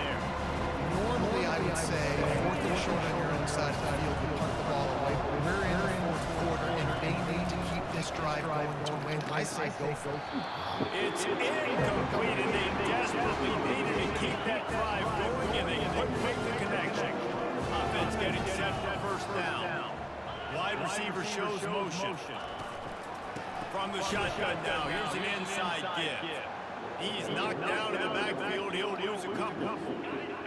Normally, I would say 4th and short on your inside of the field, you punt the ball away. But we're in the 4th quarter, and they need to keep this drive going to win. I say go for it. It's incomplete, and they desperately needed to keep that drive going, and they couldn't make the connection. Offense getting set for first down. Wide receiver shows motion. From the shotgun now, here's an inside give. He's knocked down in the backfield. He'll lose a couple.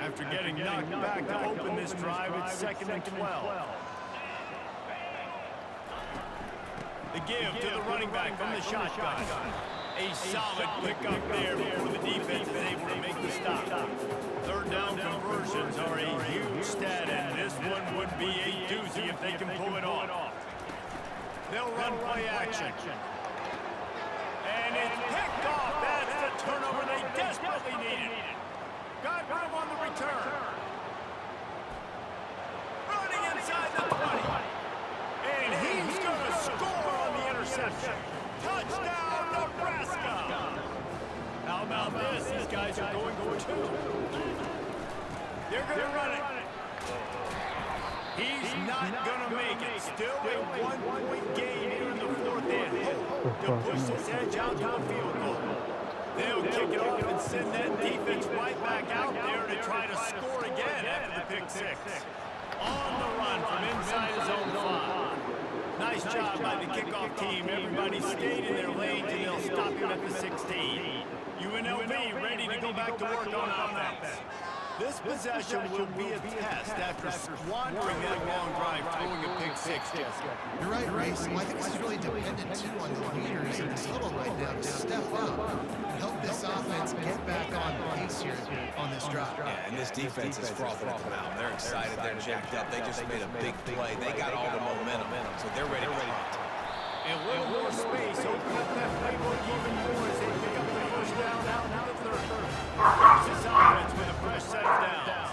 After getting knocked back to open this drive, it's 2nd and 12. The give to the running back from the shotgun. A solid pickup there before the defense is able to make the stop. 3rd down conversions are a huge stat, and this one would be a doozy if they can pull it off. They'll run play action. And it's picked off. That's the turnover they desperately needed. Got room on the return. Running inside the 20. And he's going to score on the interception. Touchdown, Nebraska. How about this? These guys are going for 2. They're going to run it. He's not going to make it. Still a 1-point game here in the 4th and hope to push this edge out to a field goal. They'll kick it off and send that defense right back out there to try to score again after the pick 6. On the run from inside his own 5. Nice job by the kickoff team. Everybody stayed in their lanes, and they'll stop him at the 16. UNLV ready to go back to work on offense. This possession will be a test after squandering that long drive, throwing a pick 6. You're right, Race. Well, I think this is really dependent, too, on the leaders in this huddle right now to step up and help this offense get back on pace here on this drive. Yeah, and this defense is frothing at the mouth. They're excited. They're jacked up. They just made a big play. They got all the momentum, so they're ready to hunt. And a little more space, open up that playbook even more as they pick up the first down out to the 30. Here's his offense with a fresh set of downs.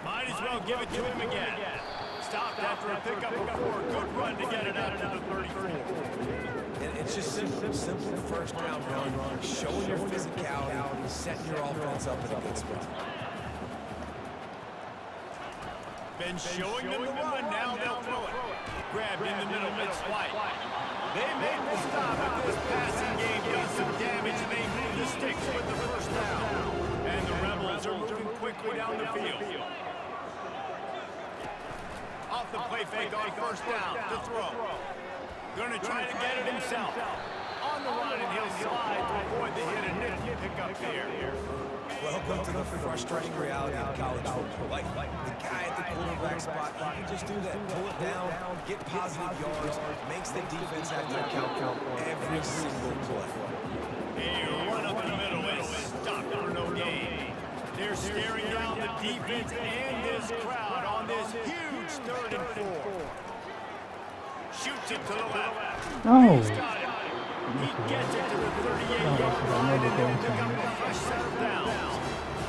Might as well give it to him again. Stopped after a pickup of 4. Good run to get it out to the 34. And it's just simple first down run, showing your physicality, setting your offense up in a good spot. Been showing them the run, now they'll throw it. Grabbed in the middle, mid-flight. They made the stop, but this passing game does some damage, and they move the sticks with the first down. And the Rebels are moving quickly down the field. Off the play fake on first down to throw. Gonna try to get it himself. On the run, and he'll slide to avoid the hit and nifty pickup there. Welcome to the frustrating reality of college football. Like the guy at the quarterback spot, he can just do that. Pull it down, get positive yards, makes the defense have to account for every single play. A run up the middle is They're staring down the defense and this crowd on this huge 3rd and 4. Shoots it to the left. Oh. He's got it. He gets it to the 38-yard line, and they'll pick up a fresh set of downs.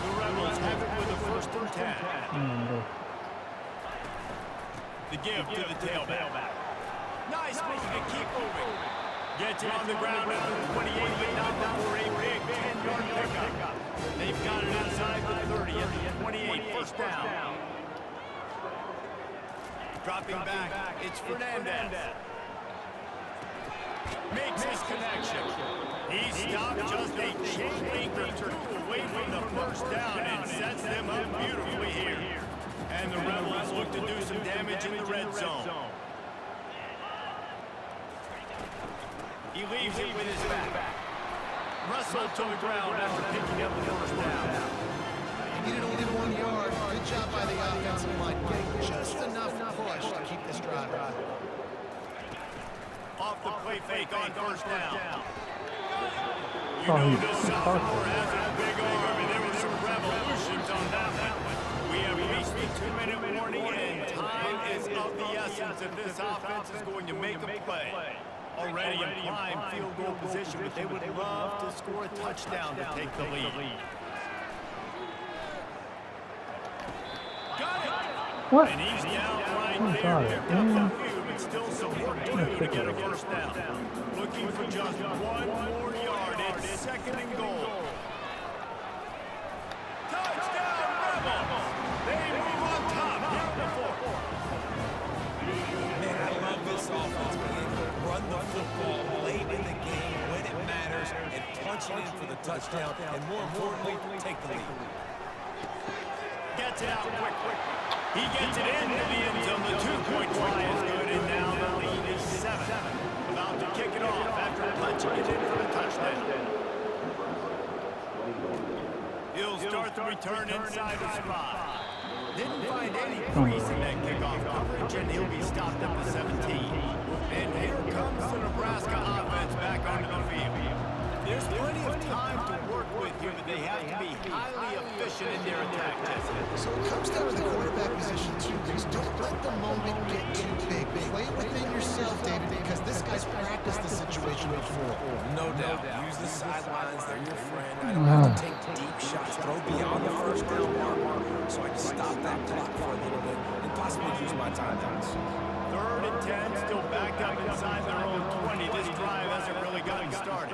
The Rebels have it with a 1st and 10. The give to the tailback. Nice move to keep moving. Gets it on the ground at the 28, but not before a big 10-yard pickup. They've got it inside the 30 at the 28, 1st down. Dropping back, it's Fernandez. Makes his connection. He stopped just a chain link or two away from the 1st down and sets them up beautifully here. And the Rebels look to do some damage in the red zone. He leaves it with his back. Russell to the ground after picking up the 1st down. Needed only 1 yard. Good job by the offensive line. Getting just enough push to keep this drive going. Off the play fake on 1st down. You Oh, know he's this sophomore has a big arm, and there were some revolutions on that one. We have reached the 2-minute warning, and time is of the essence if this offense is going to make a play. Already in prime field goal position, but they would love to score a touchdown to take the lead. Got it! What? And he's down right Oh, there. got it. Picked up a few, but still some work to do to get a 1st down. Looking for just 1 more yard. It's 2nd and goal. Touchdown, Rebels! They move on top here in the 4th. Man, I love this offense being able to run the football late in the game when it matters and punch it in for the touchdown and, more importantly, take the lead. Gets it out quick. He gets it into the end zone. The 2-point try is good, and now the lead is 7. About to kick it off after punching it in for the touchdown. He'll start the return inside the spot. Didn't find any crease in that kickoff coverage, and he'll be stopped at the 17. And here comes the Nebraska offense back onto the field. There's plenty of time to work with here, but they have to be highly efficient in their attack tactics. So it comes down to the quarterback position too, Reese. Don't let the moment get too big. Play within yourself, David, because this guy's practiced the situation before. No doubt. Use the sidelines. They're your friend. I don't have to take deep shots, throw beyond the 1st down mark, so I can stop that clock for a little bit and possibly use my timeouts. 3rd and 10, still backed up inside their own 20. This drive hasn't really gotten started.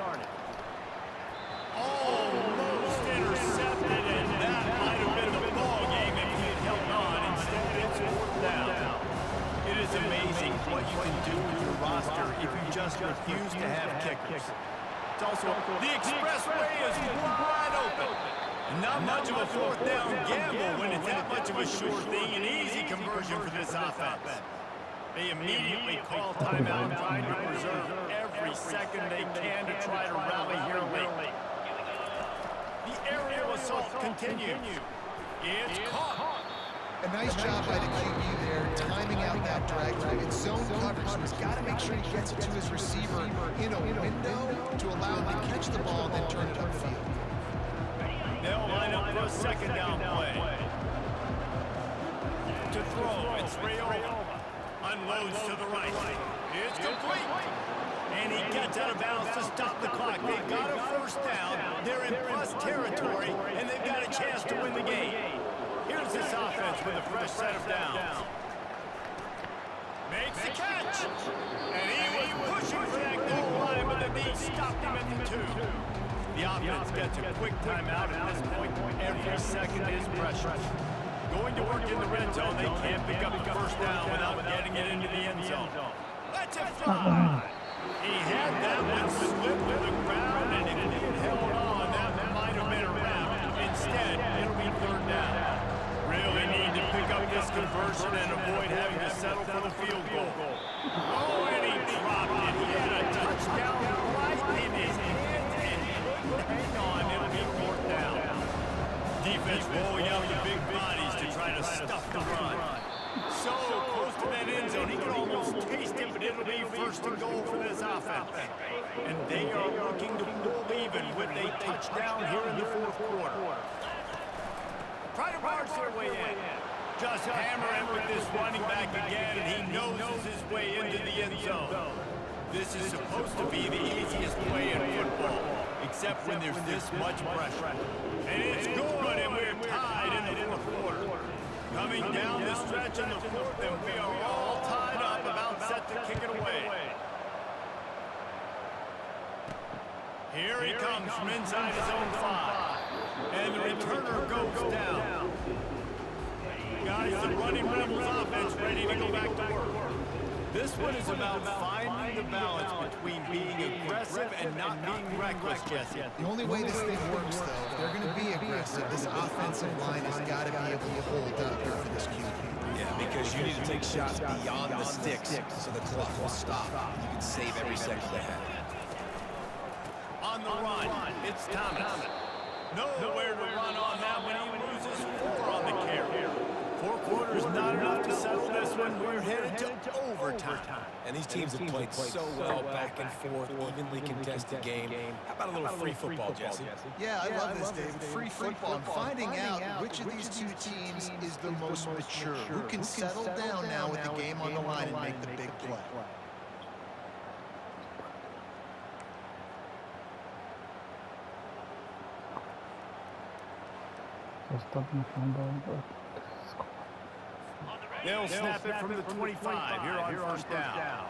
Almost intercepted, and that might have been the ball game if he had held on. Instead, it's 4th down. It is amazing what you can do with your roster if you just refuse to have kickers. It's also, the expressway is wide open. Not much of a 4th down gamble when it's that much of a sure thing, an easy conversion for this offense. They immediately call timeout, trying to preserve every second they can to try to rally here late. The aerial assault continues. It's caught. A nice job by the QB there, timing out that drag through. It's zone coverage, so he's got to make sure he gets it to his receiver in a window to allow him to catch the ball and then turn it upfield. They'll line up for a 2nd down play. To throw, it's Rayola. Unloads to the right. It's complete. And he gets out of bounds to stop the clock. They've got a 1st down. They're in plus territory, and they've got a chance to win the game. Here's this offense with a fresh set of downs. Makes the catch. And he was pushing for that goal line, but the D stopped him at the 2. The offense gets a quick timeout at this point. Every second is precious. Going to work in the red zone, they can't pick up the 1st down without getting it into the end zone. Let's it fly. He had that one slip to the ground, and if he had held on, that might have been a wrap. Instead, it'll be 3rd down. Really need to pick up this conversion and avoid having to settle for the field goal. Oh, and he dropped it. He had a touchdown right in his hands and couldn't hang on. It'll be 4th down. Defense rolling out the big bodies to try to stuff the run. So close to that end zone, he can almost taste it, but it'll be 1st and goal for this offense. And they are looking to pull even with a touchdown here in the 4th quarter. Just hammering with this running back again, and he noses his way into the end zone. This is supposed to be the easiest play in football, except when there's this much pressure. And it's good, and we're tied in the fourth quarter. Coming down the stretch in the fourth, and we are all tied up, about set to kick it away. Here he comes from inside his own 5. And the returner goes down. Guys, the running Rebels offense ready to go back to work. This one is about finding the balance between being aggressive and not being reckless, Jesse. The only way this thing works, though, if they're going to be aggressive, this offensive line has got to be able to hold up here for this QB. Yeah, because you need to take shots beyond the sticks so the clock will stop. You can save every second they have. On the run, it's Thomas. Nowhere to run on that when he loses 4 on the carry. 4 quarters not enough to settle this one. We're headed to overtime. And these teams have played so well back and forth, evenly contested game. How about a little free football, Jesse? Yeah, I love this, David. Free football. And finding out which of these two teams is the most mature. Who can settle down now with the game on the line and make the big play. They'll snap it from the 25 here on first down.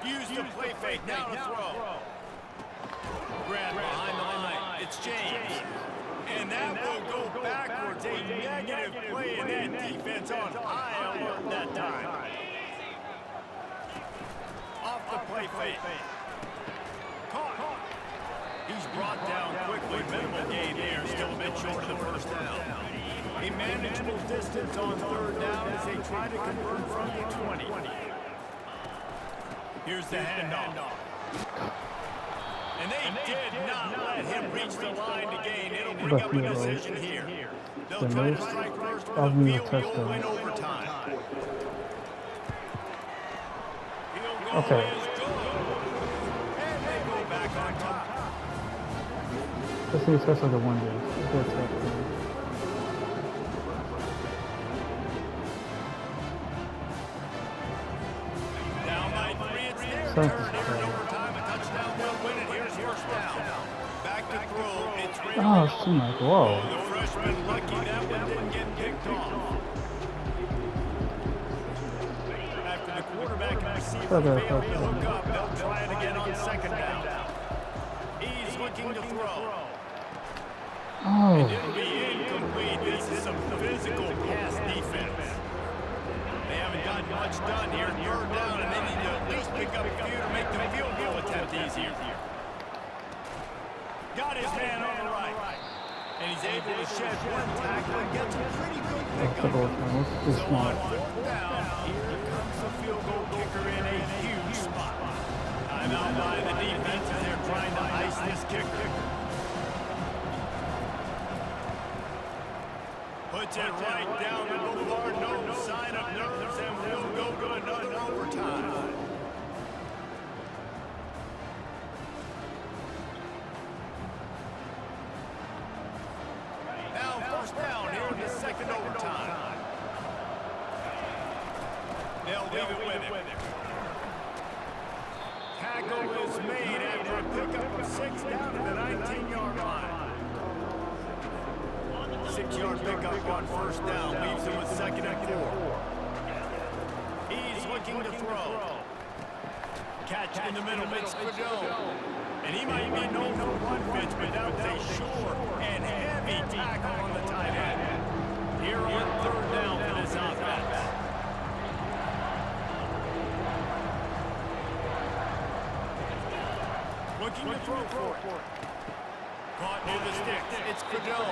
Use the play fake, now to throw. Grab behind the line, it's James. And that will go backwards, a negative play, and that defense on high alert that time. Off the play fake. Caught. He's brought down quickly, minimal gain there, still a bit short of the first down. A manageable distance on third down as they try to convert from the 20. Here's the handoff. And they did not let him reach the line to gain. It'll bring up a decision here. They'll try to strike first with a field goal in overtime. Field goal is good. And they go back on top. Let's see, especially the one day. Down by 3, it's their turn here in overtime. A touchdown will win it. Here's first down. Back to throw. It's Ray. Oh, she like, whoa. The freshman lucky that one didn't get picked off. After the quarterback and receiver failed to hook up, they'll try it again on second down. He's looking to throw. Oh. It'll be incomplete. This is a physical pass defense. They haven't gotten much done here. Third down, and they need to at least pick up a few to make the field goal attempt easier. Got his man on the right. And he's able to shed one tackle and gets a pretty good pickup. So on fourth down, here comes the field goal kicker in a huge spot. Timeout by the defense as they're trying to ice this kicker. Puts it right down the boulevard, no sign of nerves, and we'll go to another overtime. Now first down here in the second overtime. They'll leave it with him. Tackle is made after a pickup of 6 down to the 19-yard line. 6-yard pickup on first down, leaves him with second and 4. He's looking to throw. Catch in the middle, makes Fidel. And he might be known for one pitch, but that was a short and heavy tackle on the tight end. Here on third down for this offense. Looking to throw for it. Caught near the sticks, it's Fidel.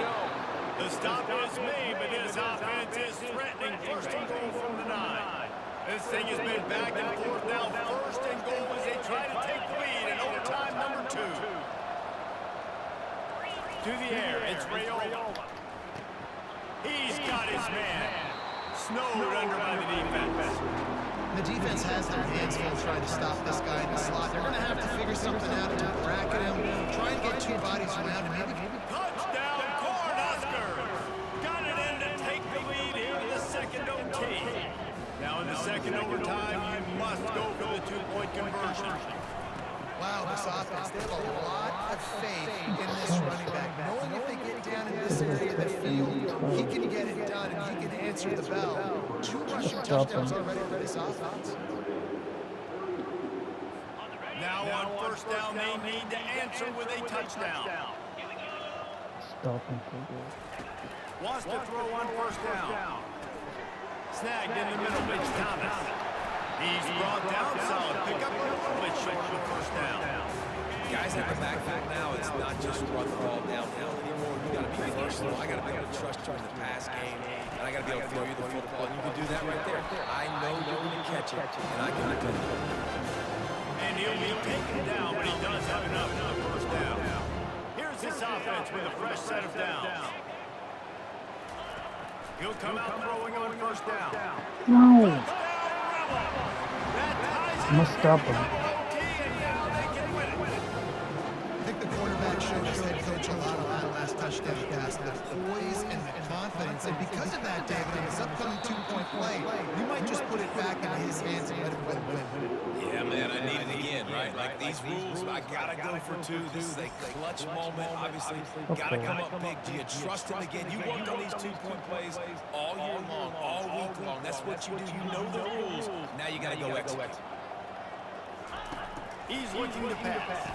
The stop is made, but this offense is threatening first and goal from the 9. This thing has been back and forth now. First and goal as they try to take the lead in overtime number 2. To the air, it's Rayola. He's got his man. Snowed under by the defense. The defense has their hands full trying to stop this guy in the slot. They're going to have to figure something out to bracket him, try and get 2 bodies around him. Maybe touchdown, the two-point conversion. Wow, this offense, they have a lot of faith in this running back. Knowing if they get down in this area of the field, he can get it done and he can answer the bell. 2 rushing touchdowns already for this offense. Now on first down, they need to answer with a touchdown. Stop him for good. Wants to throw on first down. Snagged in the middle, Mitch Thomas. He's brought down, solid pickup, a little bit short of the first down. Guys at the backfield now, it's not just run the ball downhill anymore. You got to be versatile. I got to be able to trust you in the pass game, and I got to be able to throw you the football. And you can do that right there. I know you're going to catch it, and I can do it. And he'll be taken down, but he does have enough for the first down. Here's this offense with a fresh set of downs. He'll come out throwing on first down. No! That ties I must stop him. OT, and now they can win it. I think the quarterback showed his head coach a lot on that last touchdown pass, the poise and the confidence. And because of that, David, in his upcoming 2-point play, you might just put it back into his hands and let him win. Yeah, man, I need it again, right? Like these rules, I got to go for 2. This is a clutch moment, obviously. Got to come up big. Do you trust him again? You worked on these 2-point plays all year long, all week long. That's what you do. You know the rules. Now you got to go execute. He's looking to pass.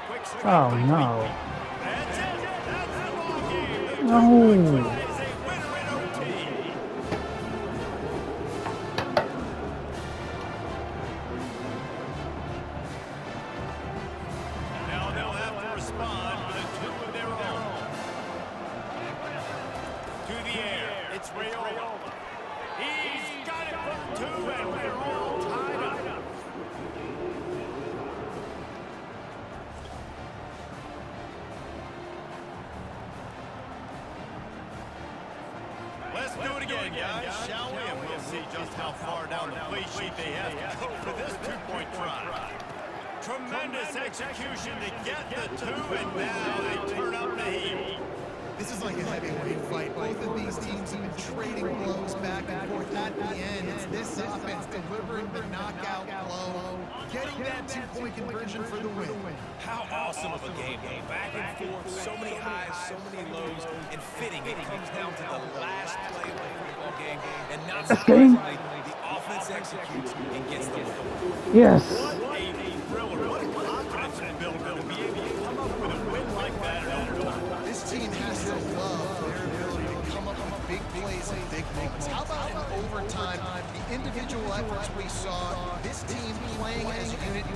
Quick strike. Oh, no. That's it. That's the ball game. No. Is a winner in OT. Now they'll have to respond with a 2 of their own. To the air. It's Rayola. He's got it for 2, and we're all tied up. Let's do it again, guys, shall we? And we'll see just how far down the play sheet they have to go for this 2-point try. Tremendous execution to get the 2, and now they turn up the heat. This is like a heavyweight fight. Both of these teams have been trading blows back and forth. At the end, it's this offense delivering the knockout blow, getting that 2-point conversion for the win. How awesome of a game, though. Back and forth, so many highs, so many lows, and fitting. It comes down to the last play of the football game, and not surprisingly, the offense executes and gets the win. Yes! What a thriller. What a confidence in Bill to be able to come up with a win like that in overtime. This team has to love their ability to come up with big plays and big moments. How about in overtime, the individual efforts we saw, this team playing as a unit,